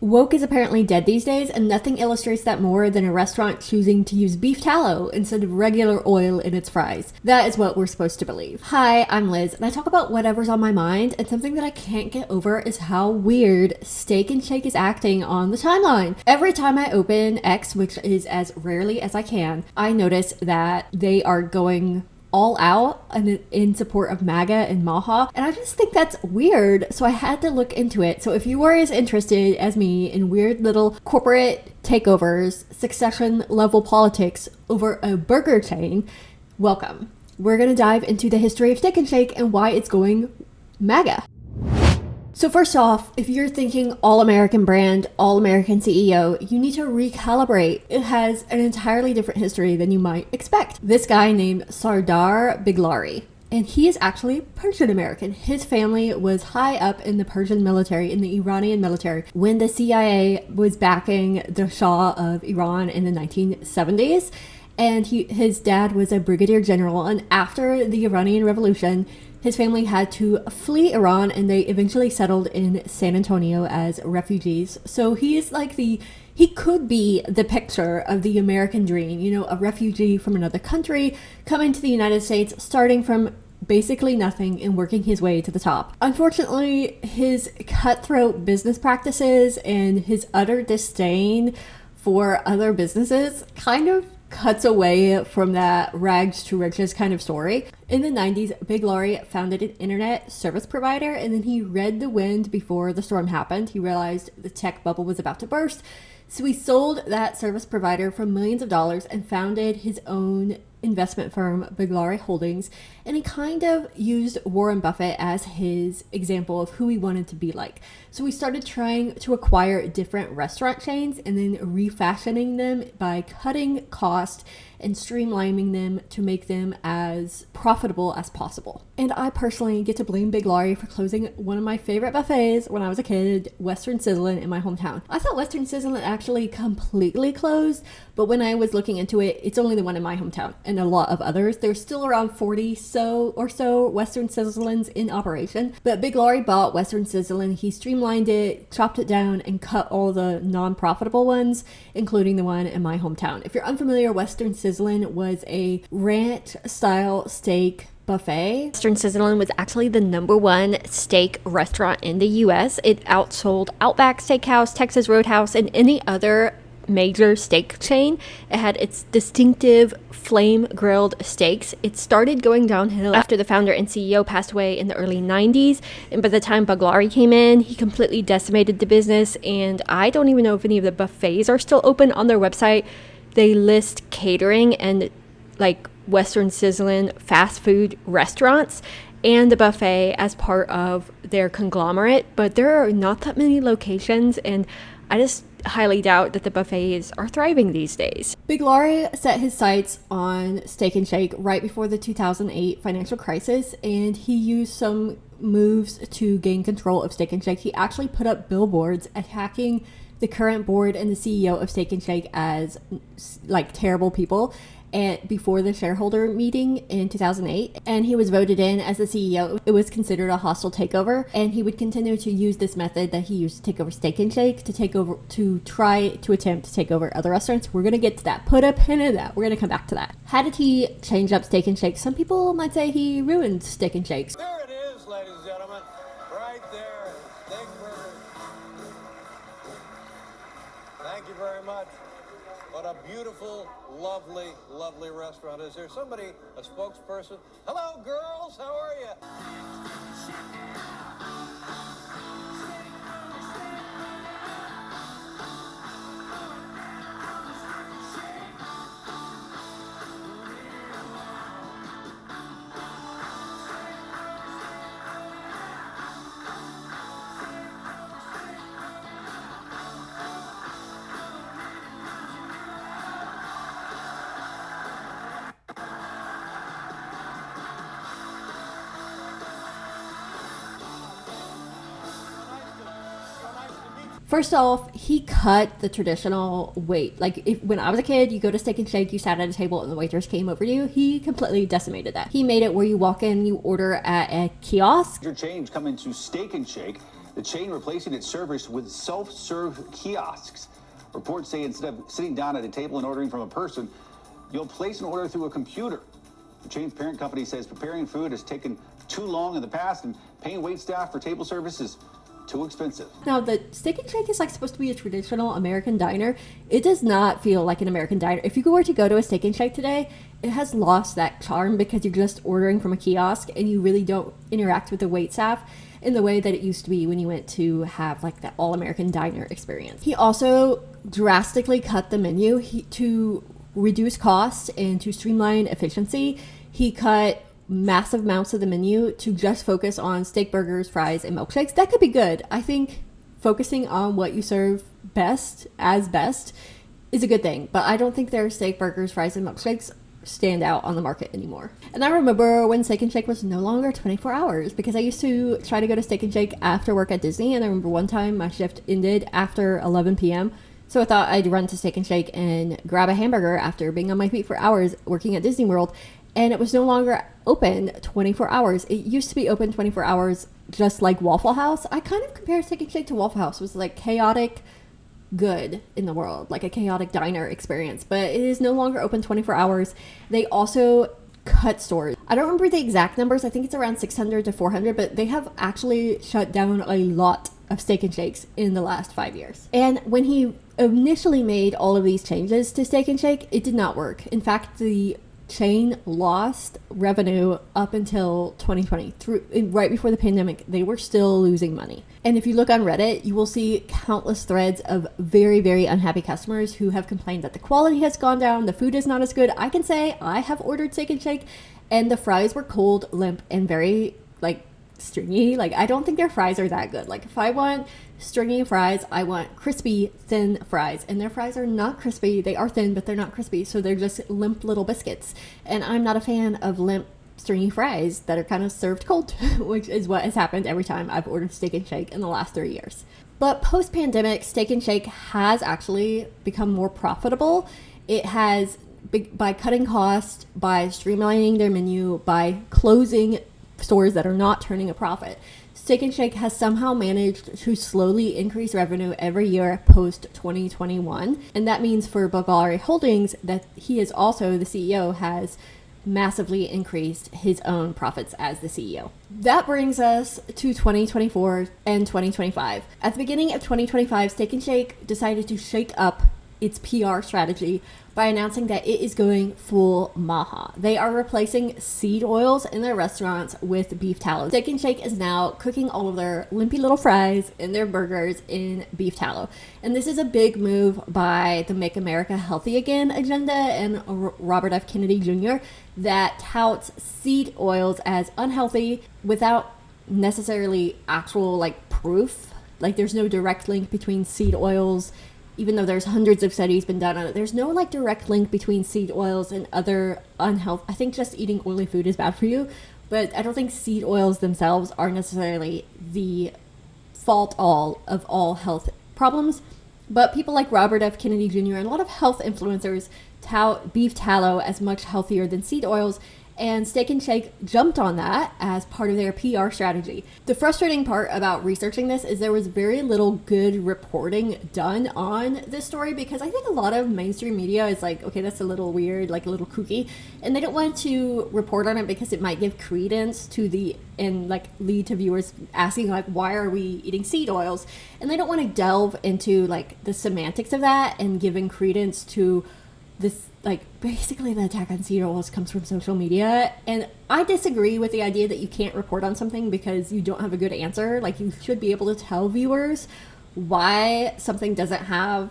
Woke is apparently dead these days, and nothing illustrates that more than a restaurant choosing to use beef tallow instead of regular oil in its fries. That is what we're supposed to believe. Hi, I'm Liz, and I talk about whatever's on my mind, and something that I can't get over is how weird Steak and Shake is acting on the timeline. Every time I open X, which is as rarely as I can, I notice that they are going all out and in support of MAGA and Maha, and I just think that's weird, so I had to look into it. So if you are as interested as me in weird little corporate takeovers, succession level politics over a burger chain, welcome. We're gonna dive into the history of Steak and Shake and why it's going MAGA. So first off, if you're thinking all-American brand, all-American CEO, you need to recalibrate. It has an entirely different history than you might expect. This guy named Sardar Biglari, and he is actually Persian American. His family was high up in the Persian military, in the Iranian military, when the CIA was backing the Shah of Iran in the 1970s. And his dad was a brigadier general, and after the Iranian Revolution, his family had to flee Iran, and they eventually settled in San Antonio as refugees. So he could be the picture of the American dream, you know, a refugee from another country coming to the United States, starting from basically nothing and working his way to the top. Unfortunately, his cutthroat business practices and his utter disdain for other businesses kind of cuts away from that rags to riches kind of story. In the 90s, Biglari founded an internet service provider, and then he read the wind before the storm happened. He realized the tech bubble was about to burst. So he sold that service provider for millions of dollars and founded his own investment firm, Biglari Holdings, and he kind of used Warren Buffett as his example of who he wanted to be like. So he started trying to acquire different restaurant chains and then refashioning them by cutting cost and streamlining them to make them as profitable as possible. And I personally get to blame Biglari for closing one of my favorite buffets when I was a kid, Western Sizzlin' in my hometown. I thought Western Sizzlin' actually completely closed, but when I was looking into it, it's only the one in my hometown and a lot of others. There's still around 40 or so Western Sizzlins in operation, but Biglari bought Western Sizzlin', he streamlined it, chopped it down, and cut all the non-profitable ones, including the one in my hometown. If you're unfamiliar, Western Sizzlin' was a ranch-style steak buffet. Western Sizzlin' was actually the #1 steak restaurant in the US. It outsold Outback Steakhouse, Texas Roadhouse, and any other major steak chain. It had its distinctive flame grilled steaks. It started going downhill after the founder and CEO passed away in the early 90s, and by the time Biglari came in, he completely decimated the business. And I don't even know if any of the buffets are still open. On their website they list catering and like Western Sizzlin' fast food restaurants and the buffet as part of their conglomerate, but there are not that many locations, and I just highly doubt that the buffets are thriving these days. Biglari set his sights on Steak and Shake right before the 2008 financial crisis, and he used some moves to gain control of Steak and Shake. He actually put up billboards attacking the current board and the CEO of Steak and Shake as like terrible people, and before the shareholder meeting in 2008, and he was voted in as the CEO. It was considered a hostile takeover, and he would continue to use this method that he used to take over Steak and Shake to try to attempt to take over other restaurants. We're gonna get to that. Put a pin in that. We're gonna come back to that. How did he change up Steak and Shake? Some people might say he ruined Steak and Shake. There it is, ladies and gentlemen, right there. Steak burger. Thank you very much. What a beautiful, lovely, lovely restaurant. Is there somebody, a spokesperson? Hello, girls. How are you? First off, he cut the traditional wait. Like when I was a kid, you go to Steak and Shake, you sat at a table and the waitress came over to you. He completely decimated that. He made it where you walk in, you order at a kiosk. Your change coming to Steak and Shake. the chain replacing its servers with self-serve kiosks. Reports say instead of sitting down at a table and ordering from a person, you'll place an order through a computer. The chain's parent company says preparing food has taken too long in the past and paying wait staff for table service is too expensive. Now, the Steak and Shake is like supposed to be a traditional American diner. It does not feel like an American diner. If you were to go to a Steak and Shake today, it has lost that charm because you're just ordering from a kiosk and you really don't interact with the wait staff in the way that it used to be when you went to have like that all-American diner experience. He also drastically cut the menu to reduce costs and to streamline efficiency. He cut massive amounts of the menu to just focus on steak burgers, fries, and milkshakes. That could be good. I think focusing on what you serve best is a good thing, but I don't think their steak burgers, fries, and milkshakes stand out on the market anymore. And I remember when Steak and Shake was no longer 24 hours because I used to try to go to Steak and Shake after work at Disney, and I remember one time my shift ended after 11 p.m. So I thought I'd run to Steak and Shake and grab a hamburger after being on my feet for hours working at Disney World. And it was no longer open 24 hours. It used to be open 24 hours just like Waffle House. I kind of compare Steak and Shake to Waffle House. It was like chaotic good in the world, like a chaotic diner experience. But it is no longer open 24 hours. They also cut stores. I don't remember the exact numbers. I think it's around 600 to 400, but they have actually shut down a lot of Steak and Shakes in the last 5 years. And when he initially made all of these changes to Steak and Shake, it did not work. In fact, the chain lost revenue up until 2020. Right before the pandemic, they were still losing money. And if you look on Reddit, you will see countless threads of very, very unhappy customers who have complained that the quality has gone down, the food is not as good. I can say I have ordered Steak and Shake, and the fries were cold, limp, and very stringy. I don't think their fries are that good. If I want stringy fries, I want crispy, thin fries, and their fries are not crispy. They are thin, but they're not crispy, so they're just limp little biscuits. And I'm not a fan of limp, stringy fries that are kind of served cold, which is what has happened every time I've ordered Steak and Shake in the last 3 years. But post-pandemic, Steak and Shake has actually become more profitable. It has, by cutting costs, by streamlining their menu, by closing stores that are not turning a profit, Steak and Shake has somehow managed to slowly increase revenue every year post 2021. And that means for Bulgari Holdings that he is also, the CEO, has massively increased his own profits as the CEO. That brings us to 2024 and 2025. At the beginning of 2025, Steak and Shake decided to shake up its PR strategy by announcing that it is going full Maha. They are replacing seed oils in their restaurants with beef tallow. Steak and Shake is now cooking all of their limpy little fries and their burgers in beef tallow. And this is a big move by the Make America Healthy Again agenda and Robert F. Kennedy Jr. that touts seed oils as unhealthy without necessarily actual proof. There's no direct link between seed oils. Even though there's hundreds of studies been done on it, there's no direct link between seed oils and other unhealth. I think just eating oily food is bad for you, but I don't think seed oils themselves are necessarily the fault of all health problems. But people like Robert F. Kennedy Jr. and a lot of health influencers tout beef tallow as much healthier than seed oils. And Steak and Shake jumped on that as part of their PR strategy. The frustrating part about researching this is there was very little good reporting done on this story because I think a lot of mainstream media is okay, that's a little weird, a little kooky. And they don't want to report on it because it might give credence to lead to viewers asking why are we eating seed oils? And they don't want to delve into the semantics of that and giving credence to this basically the attack on seed oils comes from social media. And I disagree with the idea that you can't report on something because you don't have a good answer. You should be able to tell viewers why something doesn't have,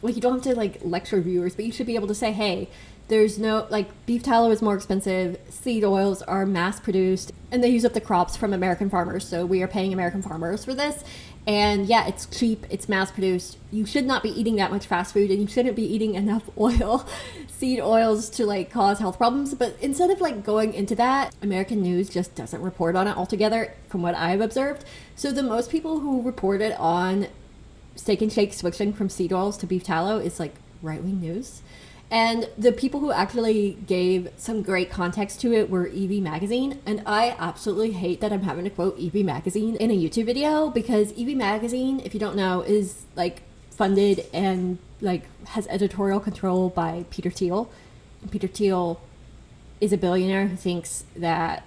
you don't have to lecture viewers, but you should be able to say, hey, there's no, beef tallow is more expensive, seed oils are mass produced, and they use up the crops from American farmers, so we are paying American farmers for this. And yeah, it's cheap, it's mass produced. You should not be eating that much fast food, and you shouldn't be eating enough seed oils to cause health problems. But instead of going into that, American news just doesn't report on it altogether from what I've observed. So the most people who reported on Steak and Shake switching from seed oils to beef tallow is right-wing news. And the people who actually gave some great context to it were EV Magazine. And I absolutely hate that I'm having to quote EV Magazine in a YouTube video, because EV Magazine, if you don't know, is like funded and like has editorial control by Peter Thiel. And Peter Thiel is a billionaire who thinks that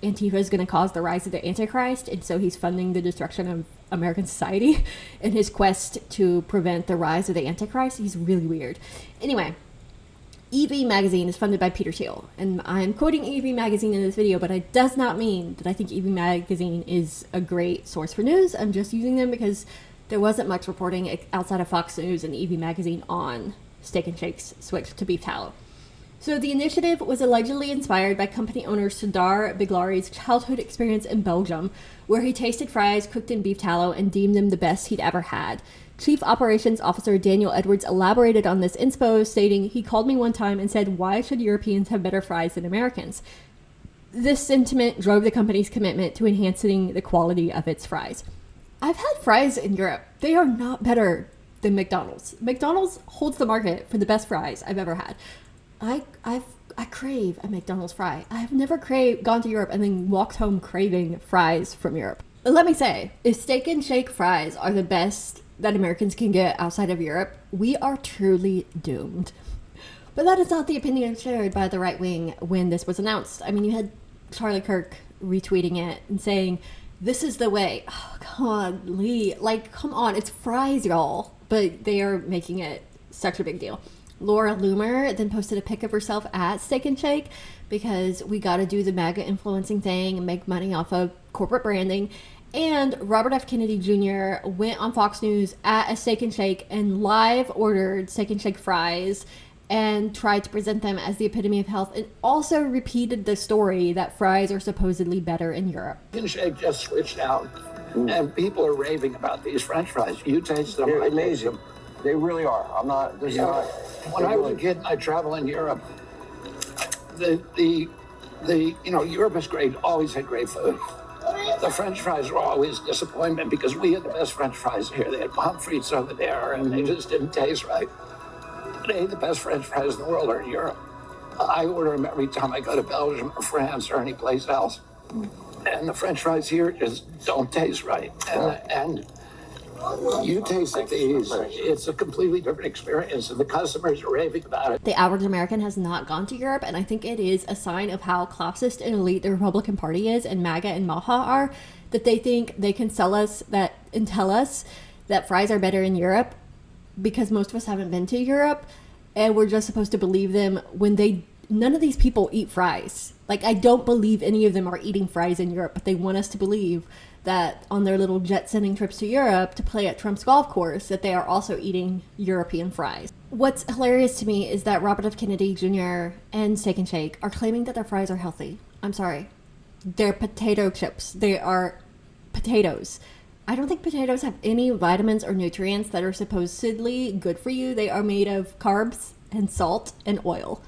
Antifa is going to cause the rise of the Antichrist. And so he's funding the destruction of American society in his quest to prevent the rise of the Antichrist. He's really weird. Anyway, EV Magazine is funded by Peter Thiel, and I'm quoting EV Magazine in this video, but it does not mean that I think EV Magazine is a great source for news. I'm just using them because there wasn't much reporting outside of Fox News and EV Magazine on Steak and Shake's switch to beef tallow. So the initiative was allegedly inspired by company owner Sardar Biglari's childhood experience in Belgium, where he tasted fries cooked in beef tallow and deemed them the best he'd ever had. Chief Operations Officer Daniel Edwards elaborated on this inspo, stating, "He called me one time and said, 'Why should Europeans have better fries than Americans?' This sentiment drove the company's commitment to enhancing the quality of its fries." I've had fries in Europe. They are not better than McDonald's. McDonald's holds the market for the best fries I've ever had. I crave a McDonald's fry. I have never gone to Europe and then walked home craving fries from Europe. Let me say, if Steak and Shake fries are the best that Americans can get outside of Europe, we are truly doomed. But that is not the opinion shared by the right wing when this was announced. I mean, you had Charlie Kirk retweeting it and saying, "This is the way." Oh, God, Lee. Like, come on. It's fries, y'all. But they are making it such a big deal. Laura Loomer then posted a pic of herself at Steak and Shake because we got to do the MAGA influencing thing and make money off of corporate branding. And Robert F. Kennedy Jr. went on Fox News at a Steak and Shake and live ordered Steak and Shake fries and tried to present them as the epitome of health, and also repeated the story that fries are supposedly better in Europe. Steak and Shake just switched out, and people are raving about these French fries. You taste them. They're amazing. They really are. I'm not. This is not. When I was a kid, I travel in Europe. Europe is great. Always had great food. The French fries were always a disappointment because we had the best French fries here. They had pommes frites over there, and they just didn't taste right. Today, the best French fries in the world are in Europe. I order them every time I go to Belgium or France or any place else. And the French fries here just don't taste right. And you taste these, it's a completely different experience, and the customers are raving about it. The average American has not gone to Europe, and I think it is a sign of how classist and elite the Republican Party is, and MAGA and Maha are, that they think they can sell us that and tell us that fries are better in Europe because most of us haven't been to Europe, and we're just supposed to believe them when none of these people eat fries. Like, I don't believe any of them are eating fries in Europe, but they want us to believe that on their little jet-setting trips to Europe to play at Trump's golf course, that they are also eating European fries. What's hilarious to me is that Robert F. Kennedy Jr. and Steak and Shake are claiming that their fries are healthy. I'm sorry. They're potato chips. They are potatoes. I don't think potatoes have any vitamins or nutrients that are supposedly good for you. They are made of carbs and salt and oil,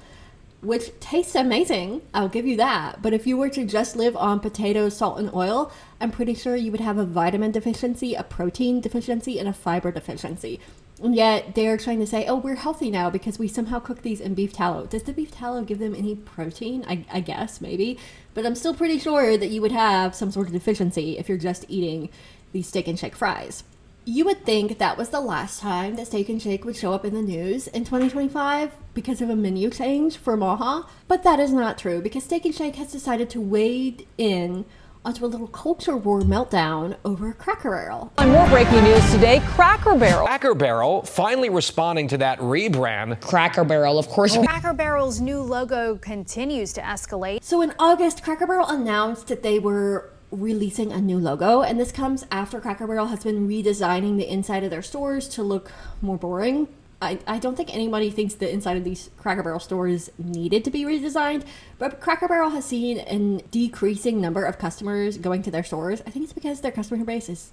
which tastes amazing. I'll give you that. But if you were to just live on potatoes, salt, and oil, I'm pretty sure you would have a vitamin deficiency, a protein deficiency, and a fiber deficiency. And yet they're trying to say, oh, we're healthy now because we somehow cook these in beef tallow. Does the beef tallow give them any protein? I guess, maybe. But I'm still pretty sure that you would have some sort of deficiency if you're just eating these Steak and Shake fries. You would think that was the last time that Steak and Shake would show up in the news in 2025 because of a menu change for Maha, but that is not true because Steak and Shake has decided to wade in onto a little culture war meltdown over Cracker Barrel. On more breaking news today, Cracker Barrel. Cracker Barrel finally responding to that rebrand. Cracker Barrel, of course. Cracker Barrel's new logo continues to escalate. So in August, Cracker Barrel announced that they were releasing a new logo, and this comes after Cracker Barrel has been redesigning the inside of their stores to look more boring. I don't think anybody thinks the inside of these Cracker Barrel stores needed to be redesigned, but Cracker Barrel has seen a decreasing number of customers going to their stores. I think it's because their customer base is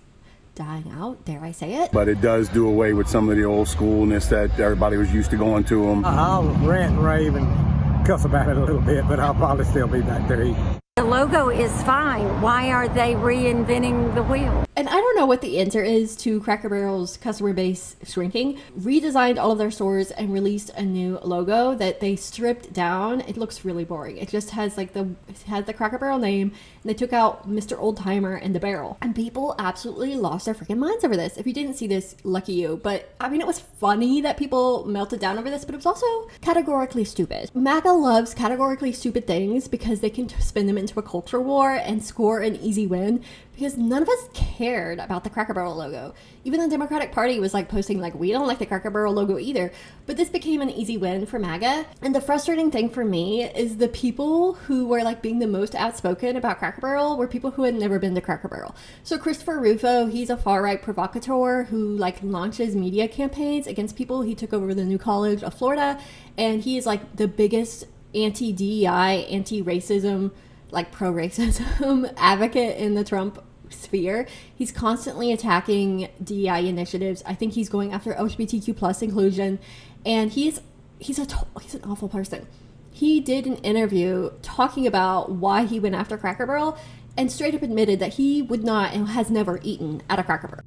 dying out, dare I say it. But it does do away with some of the old schoolness that everybody was used to going to them. I'll rant and rave and cuss about it a little bit, but I'll probably still be back there eating. The logo logo is fine. Why are they reinventing the wheel? And I don't know what the answer is to Cracker Barrel's customer base shrinking. Redesigned all of their stores and released a new logo that they stripped down. It looks really boring. It just has like it has the Cracker Barrel name, and they took out Mr. Oldtimer and the barrel. And people absolutely lost their freaking minds over this. If you didn't see this, lucky you. But I mean, it was funny that people melted down over this, but it was also categorically stupid. MAGA loves categorically stupid things because they can spin them into a culture war and score an easy win, because none of us cared about the Cracker Barrel logo. Even the Democratic Party was like posting like, we don't like the Cracker Barrel logo either. But this became an easy win for MAGA. And the frustrating thing for me is the people who were like being the most outspoken about Cracker Barrel were people who had never been to Cracker Barrel. So Christopher Rufo, he's a far-right provocateur who like launches media campaigns against people. He took over the New College of Florida, and he is like the biggest anti-DEI, anti-racism, like pro-racism advocate in the Trump sphere. He's constantly attacking DEI initiatives. I think he's going after LGBTQ plus inclusion, and he's an awful person. He did an interview talking about why he went after Cracker Barrel and straight up admitted that he would not and has never eaten at a Cracker Barrel.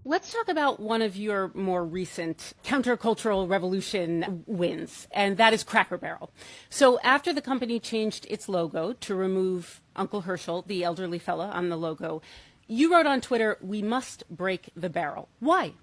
Let's talk about one of your more recent countercultural revolution wins, and that is Cracker Barrel. So after the company changed its logo to remove Uncle Herschel, the elderly fella on the logo, you wrote on Twitter, "We must break the barrel." Why?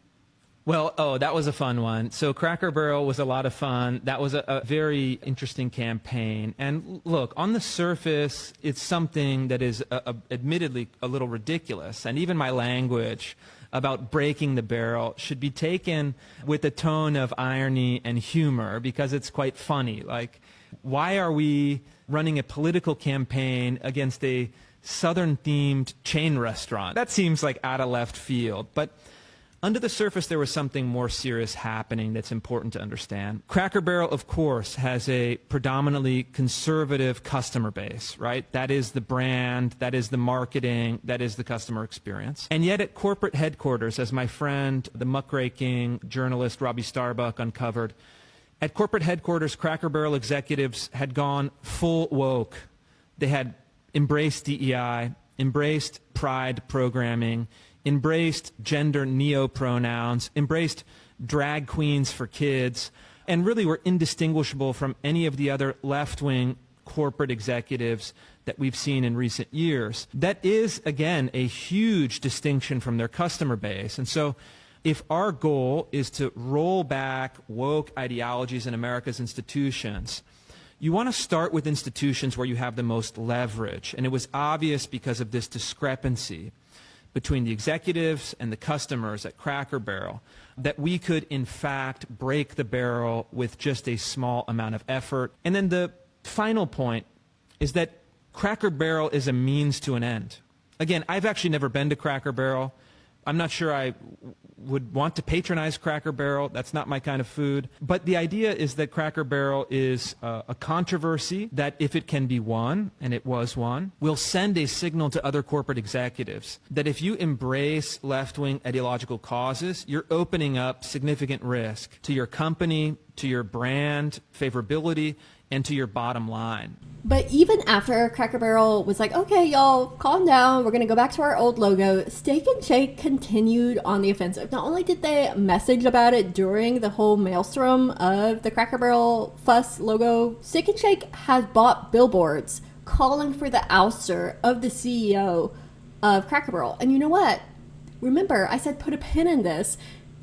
Well, that was a fun one. So Cracker Barrel was a lot of fun. That was a very interesting campaign. And look, on the surface, it's something that is admittedly a little ridiculous. And even my language about breaking the barrel should be taken with a tone of irony and humor, because it's quite funny. Like, why are we running a political campaign against a Southern-themed chain restaurant? That seems like out of left field. But under the surface, there was something more serious happening that's important to understand. Cracker Barrel, of course, has a predominantly conservative customer base, right? That is the brand, that is the marketing, that is the customer experience. And yet at corporate headquarters, as my friend, the muckraking journalist Robbie Starbuck uncovered, at corporate headquarters, Cracker Barrel executives had gone full woke. They had embraced DEI, embraced pride programming, embraced gender neo-pronouns, embraced drag queens for kids, and really were indistinguishable from any of the other left-wing corporate executives that we've seen in recent years. That is, again, a huge distinction from their customer base. And so if our goal is to roll back woke ideologies in America's institutions, you want to start with institutions where you have the most leverage. And it was obvious because of this discrepancy between the executives and the customers at Cracker Barrel that we could, in fact, break the barrel with just a small amount of effort. And then the final point is that Cracker Barrel is a means to an end. Again, I've actually never been to Cracker Barrel. I'm not sure I would want to patronize Cracker Barrel. That's not my kind of food. But the idea is that Cracker Barrel is a controversy that, if it can be won, and it was won, will send a signal to other corporate executives that if you embrace left-wing ideological causes, you're opening up significant risk to your company, to your brand favorability, and to your bottom line. But even after Cracker Barrel was like, okay, y'all, calm down, we're going to go back to our old logo, Steak and Shake continued on the offensive. Not only did they message about it during the whole maelstrom of the Cracker Barrel fuss logo, Steak and Shake has bought billboards calling for the ouster of the CEO of Cracker Barrel. And you know what? Remember, I said put a pin in this.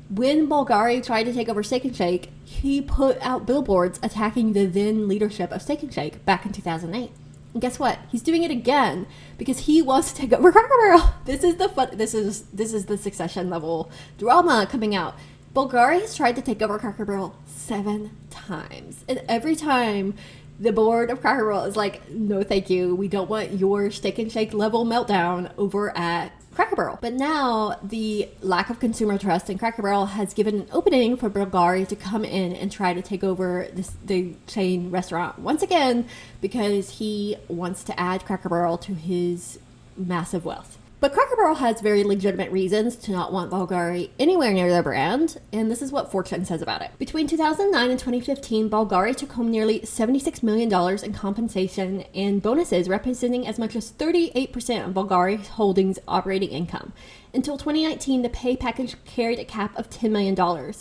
When Bulgari tried to take over Steak and Shake, he put out billboards attacking the then leadership of Steak and Shake back in 2008. And guess what? He's doing it again because he wants to take over Cracker Barrel. This is the Succession level drama coming out. Bulgari has tried to take over Cracker Barrel 7 times, and every time the board of Cracker Barrel is like, no, thank you. We don't want your Steak and Shake level meltdown over at Cracker Barrel. But now the lack of consumer trust in Cracker Barrel has given an opening for Bulgari to come in and try to take over the chain restaurant once again because he wants to add Cracker Barrel to his massive wealth. But Cracker Barrel has very legitimate reasons to not want Bulgari anywhere near their brand, and this is what Fortune says about it. Between 2009 and 2015, Bulgari took home nearly $76 million in compensation and bonuses, representing as much as 38% of Bulgari's holdings operating income. Until 2019, the pay package carried a cap of $10 million.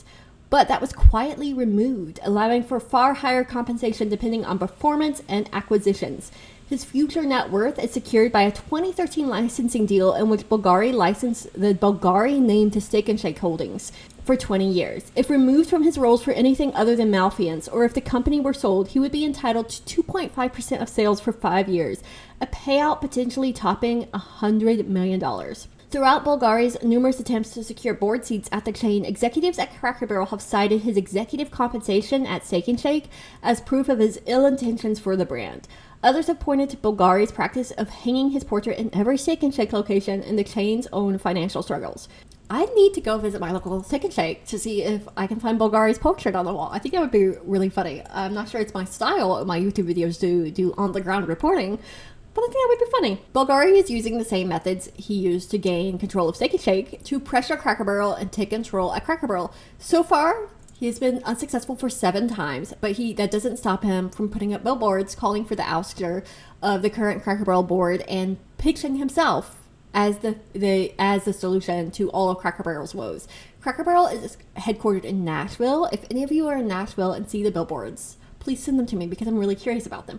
But that was quietly removed, allowing for far higher compensation depending on performance and acquisitions. His future net worth is secured by a 2013 licensing deal in which Bulgari licensed the Bulgari name to Steak and Shake holdings for 20 years. If removed from his roles for anything other than malfeasance, or if the company were sold, he would be entitled to 2.5% of sales for 5 years, a payout potentially topping $100 million. Throughout Bulgari's numerous attempts to secure board seats at the chain, executives at Cracker Barrel have cited his executive compensation at Steak and Shake as proof of his ill intentions for the brand. Others have pointed to Bulgari's practice of hanging his portrait in every Steak and Shake location and the chain's own financial struggles. I need to go visit my local Steak and Shake to see if I can find Bulgari's portrait on the wall. I think that would be really funny. I'm not sure it's my style of my YouTube videos to do on-the-ground reporting, but I think that would be funny. Bulgari is using the same methods he used to gain control of Steak and Shake to pressure Cracker Barrel and take control at Cracker Barrel. So far, he has been unsuccessful for 7 times, but that doesn't stop him from putting up billboards calling for the ouster of the current Cracker Barrel board and pitching himself as the solution to all of Cracker Barrel's woes. Cracker Barrel is headquartered in Nashville. If any of you are in Nashville and see the billboards, please send them to me because I'm really curious about them.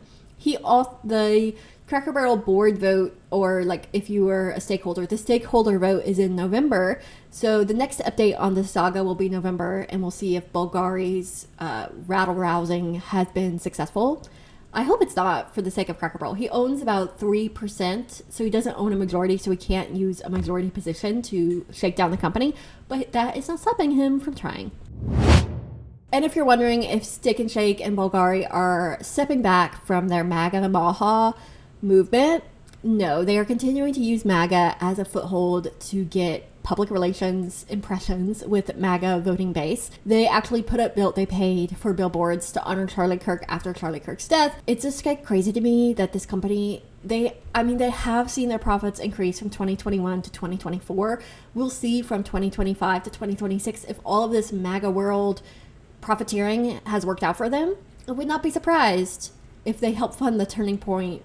The Cracker Barrel board vote, or like if you were a stakeholder, the stakeholder vote is in November. So the next update on this saga will be November, and we'll see if Bulgari's rattle-rousing has been successful. I hope it's not, for the sake of Cracker Barrel. He owns about 3%, so he doesn't own a majority, so he can't use a majority position to shake down the company. But that is not stopping him from trying. And if you're wondering if Steak and Shake and Bulgari are stepping back from their MAGA Maha movement, no, they are continuing to use MAGA as a foothold to get public relations impressions with MAGA voting base. They actually they paid for billboards to honor Charlie Kirk after Charlie Kirk's death. It's just crazy to me that this company, they have seen their profits increase from 2021 to 2024. We'll see from 2025 to 2026 if all of this MAGA world profiteering has worked out for them. I would not be surprised if they help fund the Turning Point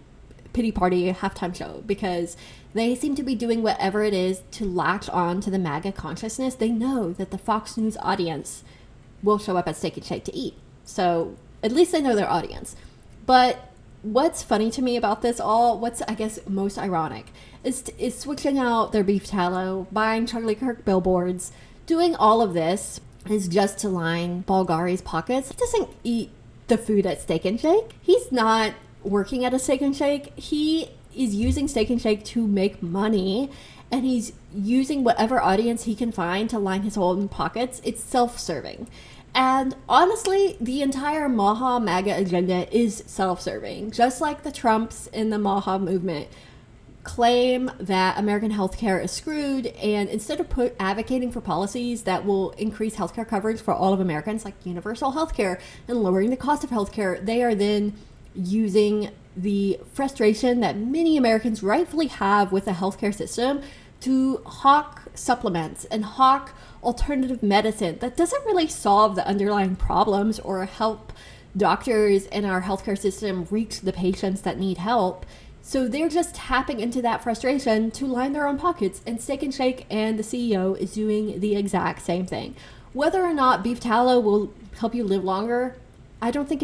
pity party halftime show, because they seem to be doing whatever it is to latch on to the MAGA consciousness. They know that the Fox News audience will show up at Steak and Shake to eat. So at least they know their audience. But what's funny to me about this all, what's I guess most ironic, is switching out their beef tallow, buying Charlie Kirk billboards, doing all of this is just to line Bulgari's pockets. He doesn't eat the food at Steak and Shake. He's not working at a Steak and Shake. He is using Steak and Shake to make money, and he's using whatever audience he can find to line his own pockets. It's self-serving. And honestly, the entire Maha MAGA agenda is self-serving. Just like the Trumps in the Maha movement claim that American healthcare is screwed, and instead of advocating for policies that will increase healthcare coverage for all of Americans, like universal healthcare and lowering the cost of healthcare, they are then using the frustration that many Americans rightfully have with the healthcare system to hawk supplements and hawk alternative medicine that doesn't really solve the underlying problems or help doctors in our healthcare system reach the patients that need help. So they're just tapping into that frustration to line their own pockets, and Steak and Shake and the CEO is doing the exact same thing. Whether or not beef tallow will help you live longer, I don't think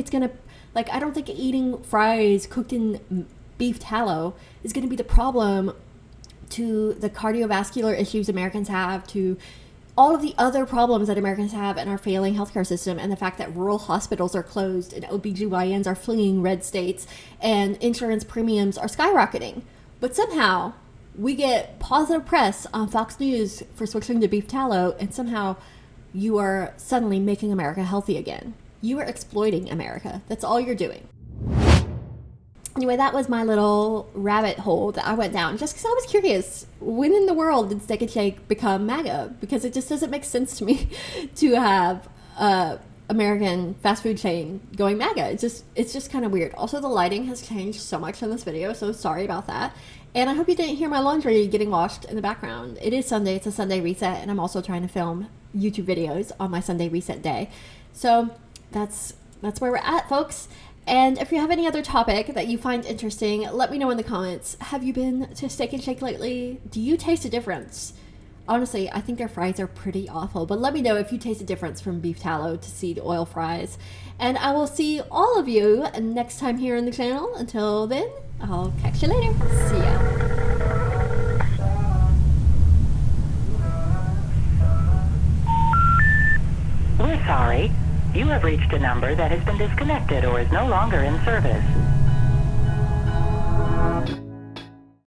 eating fries cooked in beef tallow is going to be the problem to the cardiovascular issues Americans have, to all of the other problems that Americans have in our failing healthcare system, and the fact that rural hospitals are closed and OBGYNs are fleeing red states and insurance premiums are skyrocketing. But somehow we get positive press on Fox News for switching to beef tallow, and somehow you are suddenly making America healthy again. You are exploiting America. That's all you're doing. Anyway, that was my little rabbit hole that I went down just because I was curious. When in the world did Steak and Shake become MAGA? Because it just doesn't make sense to me to have American fast food chain going MAGA. It's just kind of weird. Also, the lighting has changed so much in this video, so sorry about that. And I hope you didn't hear my laundry getting washed in the background. It is Sunday, it's a Sunday reset, and I'm also trying to film YouTube videos on my Sunday reset day. So that's where we're at, folks. And if you have any other topic that you find interesting, let me know in the comments. Have you been to Steak and Shake lately? Do you taste a difference? Honestly, I think their fries are pretty awful, but let me know if you taste a difference from beef tallow to seed oil fries. And I will see all of you next time here on the channel. Until then, I'll catch you later. See ya. We're sorry. You have reached a number that has been disconnected or is no longer in service.